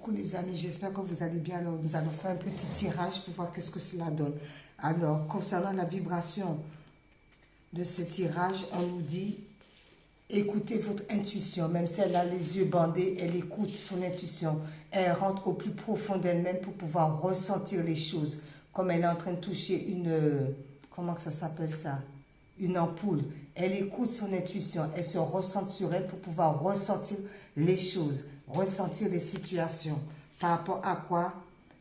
coucou les amis, j'espère que vous allez bien. Alors, nous allons faire un petit tirage pour voir qu'est-ce que cela donne. Alors, concernant la vibration de ce tirage, on nous dit, écoutez votre intuition. Même si elle a les yeux bandés, elle écoute son intuition. Elle rentre au plus profond d'elle-même pour pouvoir ressentir les choses. Comme elle est en train de toucher une, comment que ça s'appelle ça? Une ampoule. Elle écoute son intuition. Elle se ressent sur elle pour pouvoir ressentir les choses, ressentir les situations. Par rapport à quoi?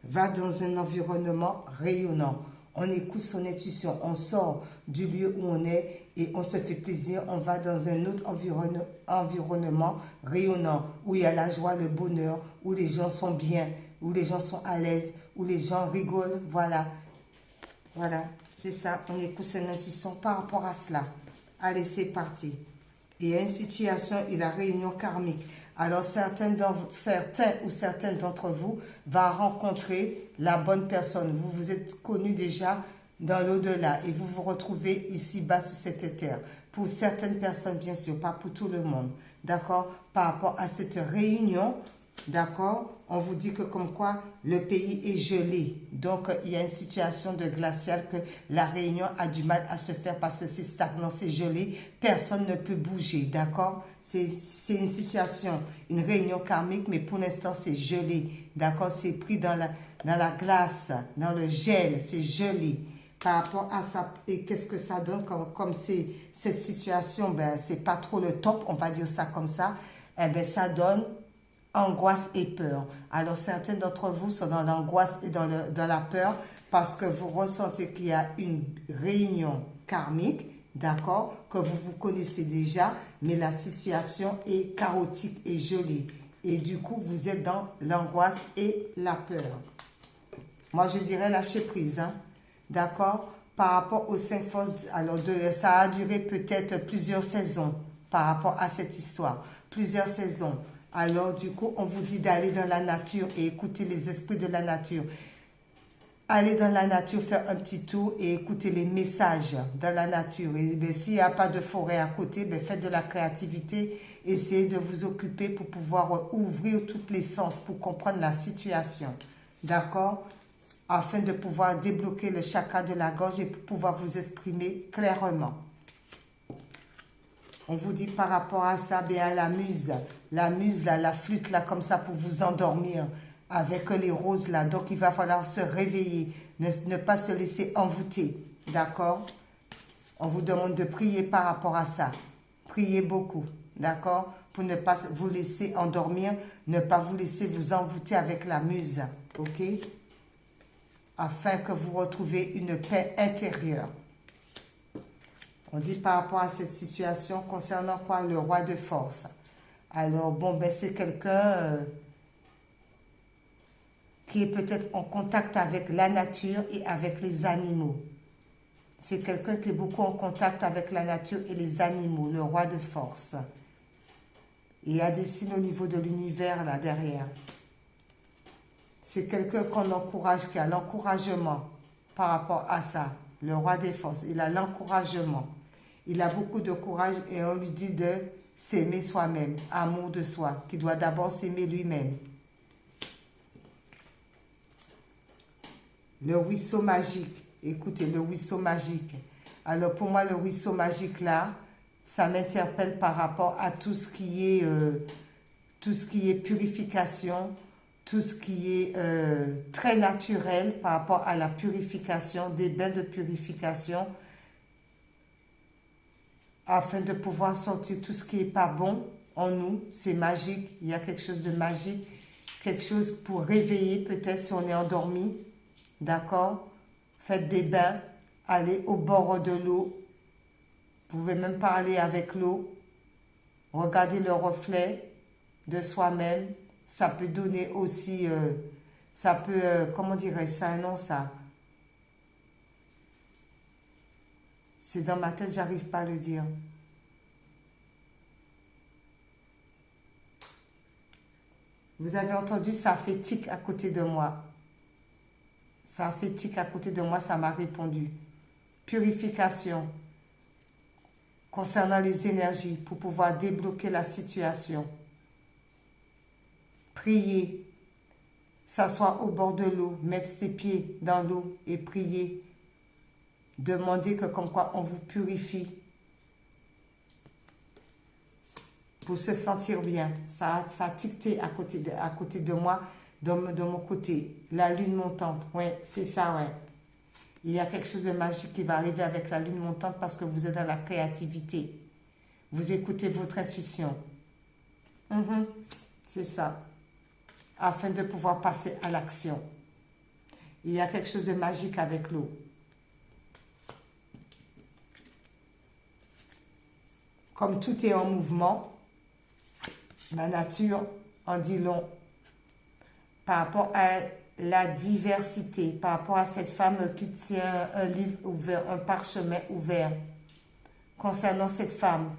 Va dans un environnement rayonnant. On écoute son intuition. On sort du lieu où on est et on se fait plaisir. On va dans un autre environnement rayonnant où il y a la joie, le bonheur, où les gens sont bien, où les gens sont à l'aise, où les gens rigolent. Voilà. Voilà. C'est ça, on écoute ses intuitions par rapport à cela. Allez, c'est parti. Il y a une situation et la réunion karmique. Alors, certains ou certaines d'entre vous vont rencontrer la bonne personne. Vous vous êtes connus déjà dans l'au-delà et vous vous retrouvez ici-bas sur cette terre. Pour certaines personnes, bien sûr, pas pour tout le monde. D'accord? Par rapport à cette réunion, d'accord, on vous dit que comme quoi le pays est gelé. Donc, il y a une situation de glacial que la Réunion a du mal à se faire parce que c'est stagnant, c'est gelé. Personne ne peut bouger, d'accord? C'est une situation, une réunion karmique, mais pour l'instant, c'est gelé. D'accord? C'est pris dans la glace, dans le gel, c'est gelé. Par rapport à ça, et qu'est-ce que ça donne comme c'est cette situation, ben, c'est pas trop le top, on va dire ça comme ça. Eh ben, ça donne angoisse et peur. Alors, certains d'entre vous sont dans l'angoisse et dans la peur parce que vous ressentez qu'il y a une réunion karmique, d'accord, que vous vous connaissez déjà, mais la situation est chaotique et gelée. Et du coup, vous êtes dans l'angoisse et la peur. Moi, je dirais lâcher prise, hein, d'accord, par rapport aux 5 forces. Alors, ça a duré peut-être plusieurs saisons par rapport à cette histoire. Plusieurs saisons. Alors, du coup, on vous dit d'aller dans la nature et écouter les esprits de la nature. Allez dans la nature, faire un petit tour et écouter les messages dans la nature. Et s'il n'y a pas de forêt à côté, ben, faites de la créativité. Essayez de vous occuper pour pouvoir ouvrir tous les sens pour comprendre la situation. D'accord? Afin de pouvoir débloquer le chakra de la gorge et pour pouvoir vous exprimer clairement. On vous dit par rapport à ça, bien la muse là, la flûte là, comme ça pour vous endormir avec les roses là. Donc il va falloir se réveiller, ne pas se laisser envoûter, d'accord? On vous demande de prier par rapport à ça. Priez beaucoup, d'accord? Pour ne pas vous laisser endormir, ne pas vous laisser vous envoûter avec la muse, ok? Afin que vous retrouviez une paix intérieure. On dit par rapport à cette situation concernant quoi? Le roi de force. Alors, bon, ben c'est quelqu'un qui est peut-être en contact avec la nature et avec les animaux. C'est quelqu'un qui est beaucoup en contact avec la nature et les animaux, le roi de force. Et il y a des signes au niveau de l'univers là derrière. C'est quelqu'un qu'on encourage, qui a l'encouragement par rapport à ça. Le roi des forces, il a l'encouragement. Il a beaucoup de courage et on lui dit de s'aimer soi-même, amour de soi, qui doit d'abord s'aimer lui-même. Le ruisseau magique, écoutez, le ruisseau magique. Alors pour moi, le ruisseau magique là, ça m'interpelle par rapport à tout ce qui est purification, tout ce qui est très naturel par rapport à la purification, des bains de purification, afin de pouvoir sortir tout ce qui n'est pas bon en nous. C'est magique, il y a quelque chose de magique, quelque chose pour réveiller peut-être si on est endormi, d'accord? Faites des bains, allez au bord de l'eau, vous pouvez même parler avec l'eau, regardez le reflet de soi-même, ça peut donner aussi, ça peut, comment dirais-je ça, non ça? C'est dans ma tête, j'arrive pas à le dire. Vous avez entendu, ça a fait tic à côté de moi. Ça a fait tic à côté de moi, ça m'a répondu. Purification concernant les énergies pour pouvoir débloquer la situation. Priez s'asseoir au bord de l'eau, mettre ses pieds dans l'eau et prier. Demandez que comme quoi on vous purifie pour se sentir bien. Ça a ticté à côté de moi, de mon côté. La lune montante, ouais, c'est ça, ouais. Il y a quelque chose de magique qui va arriver avec la lune montante parce que vous êtes dans la créativité. Vous écoutez votre intuition. C'est ça. Afin de pouvoir passer à l'action. Il y a quelque chose de magique avec l'eau. Comme tout est en mouvement, la nature en dit long. Par rapport à la diversité, par rapport à cette femme qui tient un livre ouvert, un parchemin ouvert. Concernant cette femme,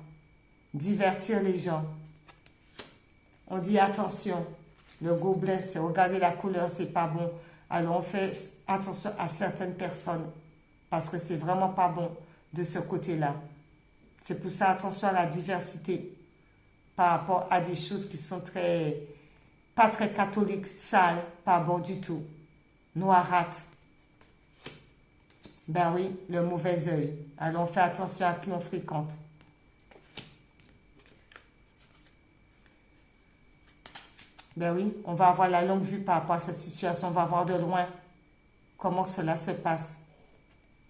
divertir les gens. On dit attention, le gobelin, c'est regarder la couleur, c'est pas bon. Alors on fait attention à certaines personnes parce que c'est vraiment pas bon de ce côté-là. C'est pour ça attention à la diversité par rapport à des choses qui sont pas très catholiques, sales, pas bon du tout. Noirâtre. Ben oui, le mauvais œil. Alors on fait attention à qui on fréquente. Ben oui, on va avoir la longue vue par rapport à cette situation. On va voir de loin comment cela se passe.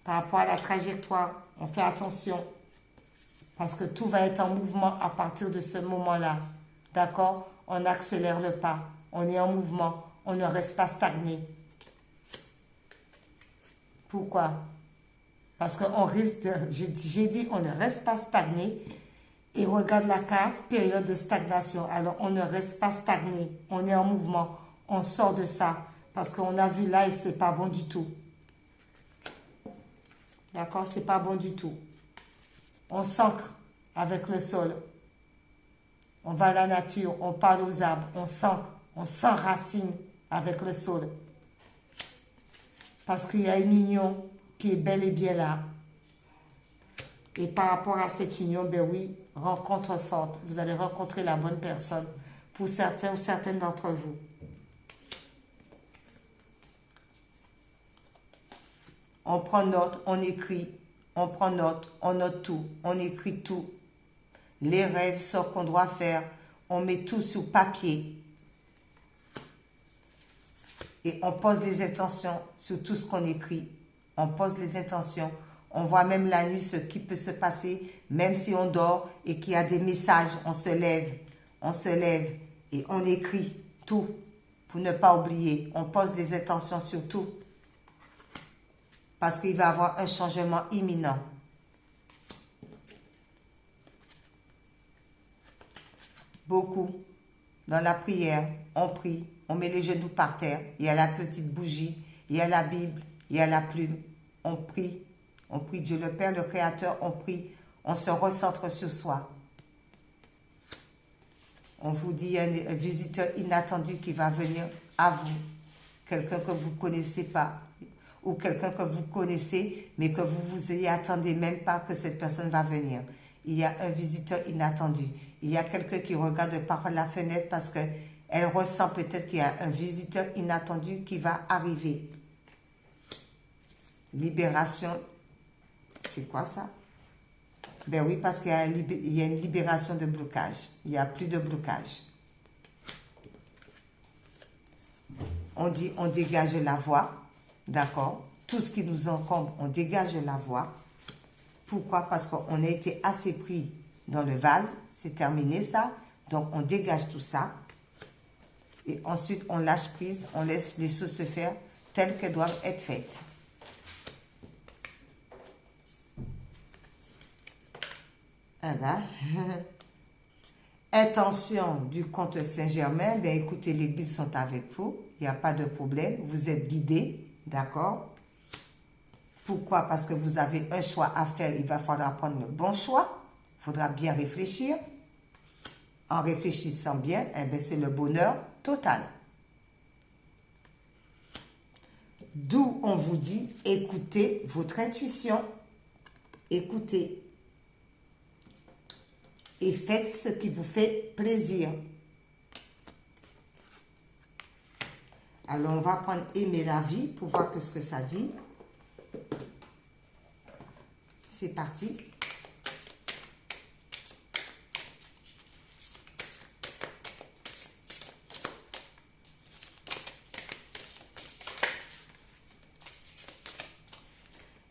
Par rapport à la trajectoire, on fait attention. Parce que tout va être en mouvement à partir de ce moment-là. D'accord? On accélère le pas. On est en mouvement. On ne reste pas stagné. Pourquoi? Parce qu'on risque de... J'ai dit on ne reste pas stagné. Et regarde la carte, période de stagnation. Alors, on ne reste pas stagné. On est en mouvement. On sort de ça. Parce qu'on a vu là et c'est pas bon du tout. D'accord? C'est pas bon du tout. On s'ancre avec le sol. On va à la nature. On parle aux arbres. On s'ancre. On s'enracine avec le sol. Parce qu'il y a une union qui est bel et bien là. Et par rapport à cette union, ben oui, rencontre forte. Vous allez rencontrer la bonne personne pour certains ou certaines d'entre vous. On prend note, on écrit, on prend note, on note tout, on écrit tout. Les rêves, ce qu'on doit faire, on met tout sur papier. Et on pose les intentions sur tout ce qu'on écrit. On pose les intentions. On voit même la nuit ce qui peut se passer, même si on dort et qu'il y a des messages, on se lève et on écrit tout pour ne pas oublier. On pose les intentions sur tout parce qu'il va y avoir un changement imminent. Beaucoup, dans la prière, on prie, on met les genoux par terre, il y a la petite bougie, il y a la Bible, il y a la plume, on prie. On prie Dieu le Père, le Créateur, on prie, on se recentre sur soi. On vous dit un visiteur inattendu qui va venir à vous. Quelqu'un que vous ne connaissez pas. Ou quelqu'un que vous connaissez, mais que vous vous y attendez même pas que cette personne va venir. Il y a un visiteur inattendu. Il y a quelqu'un qui regarde par la fenêtre parce qu'elle ressent peut-être qu'il y a un visiteur inattendu qui va arriver. Libération. C'est quoi ça? Ben oui, parce qu'il y a une libération de blocage. Il n'y a plus de blocage. On dit, on dégage la voie. D'accord? Tout ce qui nous encombre, on dégage la voie. Pourquoi? Parce qu'on a été assez pris dans le vase. C'est terminé ça. Donc, on dégage tout ça. Et ensuite, on lâche prise. On laisse les choses se faire telles qu'elles doivent être faites. Voilà. Intention du comte Saint-Germain, bien écoutez, les guides sont avec vous, il n'y a pas de problème, vous êtes guidés, d'accord? Pourquoi? Parce que vous avez un choix à faire, il va falloir prendre le bon choix, il faudra bien réfléchir. En réfléchissant bien, eh bien, c'est le bonheur total. D'où on vous dit, écoutez votre intuition, écoutez. Et faites ce qui vous fait plaisir. Alors, on va prendre aimer la vie pour voir ce que ça dit. C'est parti.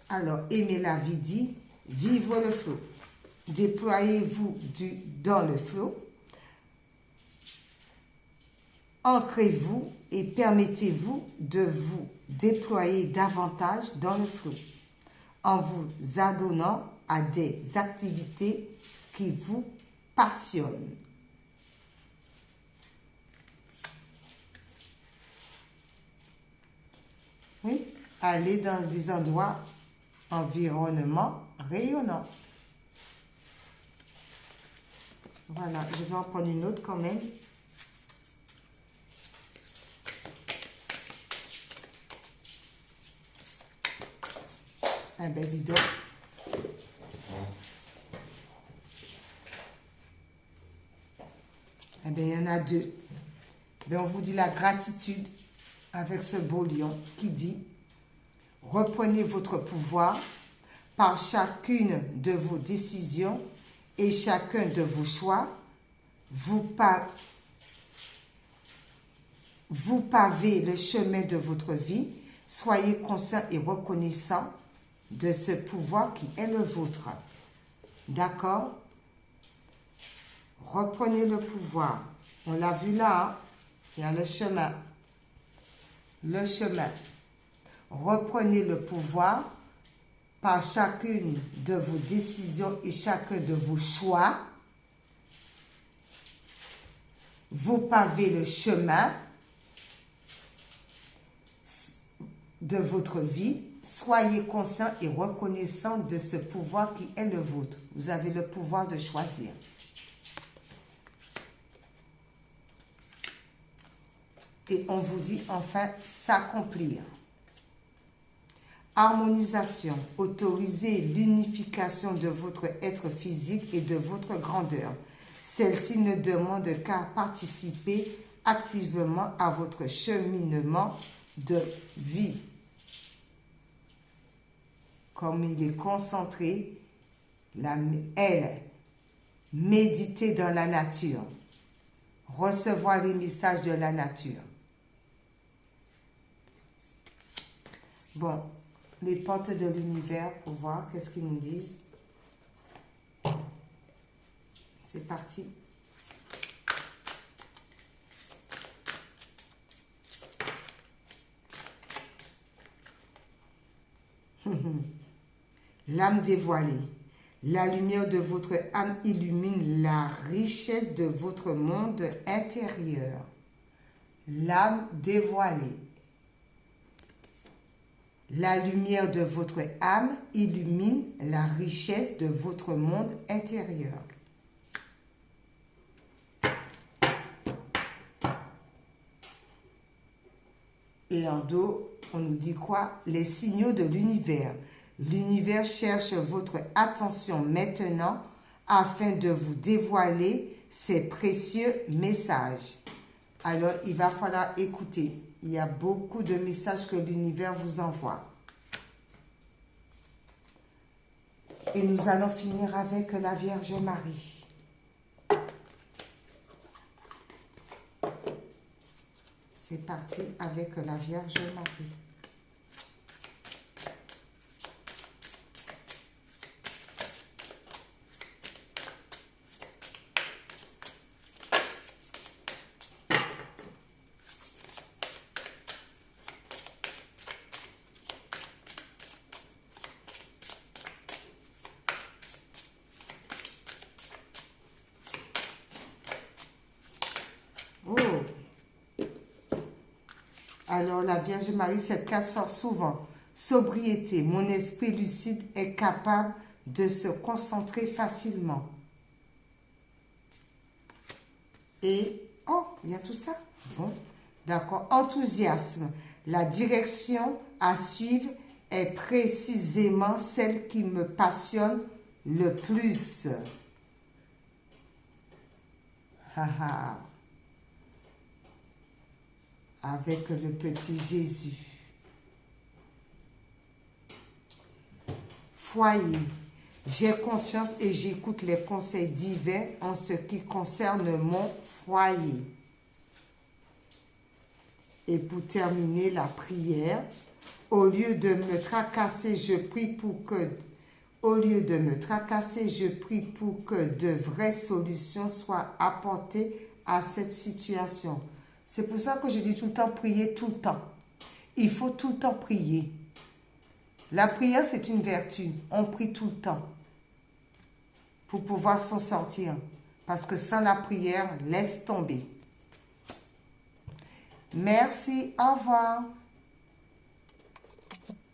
Alors, aimer la vie dit, vivre le flot. Déployez-vous dans le flot. Ancrez-vous et permettez-vous de vous déployer davantage dans le flot en vous adonnant à des activités qui vous passionnent. Oui, allez dans des endroits, environnements rayonnants. Voilà, je vais en prendre une autre quand même. Eh ben, dis donc. Eh bien, il y en a deux. Ben, on vous dit la gratitude avec ce beau lion qui dit « Reprenez votre pouvoir par chacune de vos décisions et chacun de vos choix. Vous pavez le chemin de votre vie. Soyez conscient et reconnaissant de ce pouvoir qui est le vôtre. » D'accord? Reprenez le pouvoir. On l'a vu là, hein? Il y a le chemin. Le chemin. Reprenez le pouvoir par chacune de vos décisions et chacun de vos choix. Vous pavez le chemin de votre vie. Soyez conscient et reconnaissant de ce pouvoir qui est le vôtre. Vous avez le pouvoir de choisir. Et on vous dit enfin s'accomplir. Harmonisation. Autorisez l'unification de votre être physique et de votre grandeur. Celle-ci ne demande qu'à participer activement à votre cheminement de vie. Comme il est concentré, elle, méditer dans la nature, recevoir les messages de la nature. Bon, les portes de l'univers pour voir qu'est-ce qu'ils nous disent. C'est parti. L'âme dévoilée. La lumière de votre âme illumine la richesse de votre monde intérieur. L'âme dévoilée. La lumière de votre âme illumine la richesse de votre monde intérieur. Et en dos, on nous dit quoi? Les signaux de l'univers. L'univers cherche votre attention maintenant afin de vous dévoiler ses précieux messages. Alors, il va falloir écouter. Il y a beaucoup de messages que l'univers vous envoie. Et nous allons finir avec la Vierge Marie. C'est parti avec la Vierge Marie. Alors, la Vierge Marie, cette carte sort souvent. Sobriété. Mon esprit lucide est capable de se concentrer facilement. Et, oh, il y a tout ça. Bon, d'accord. Enthousiasme. La direction à suivre est précisément celle qui me passionne le plus. avec le petit Jésus. Foyer. J'ai confiance et j'écoute les conseils divins en ce qui concerne mon foyer. Et pour terminer la prière, au lieu de me tracasser, je prie pour que de vraies solutions soient apportées à cette situation. C'est pour ça que je dis tout le temps, prier tout le temps. Il faut tout le temps prier. La prière, c'est une vertu. On prie tout le temps pour pouvoir s'en sortir. Parce que sans la prière, laisse tomber. Merci, au revoir.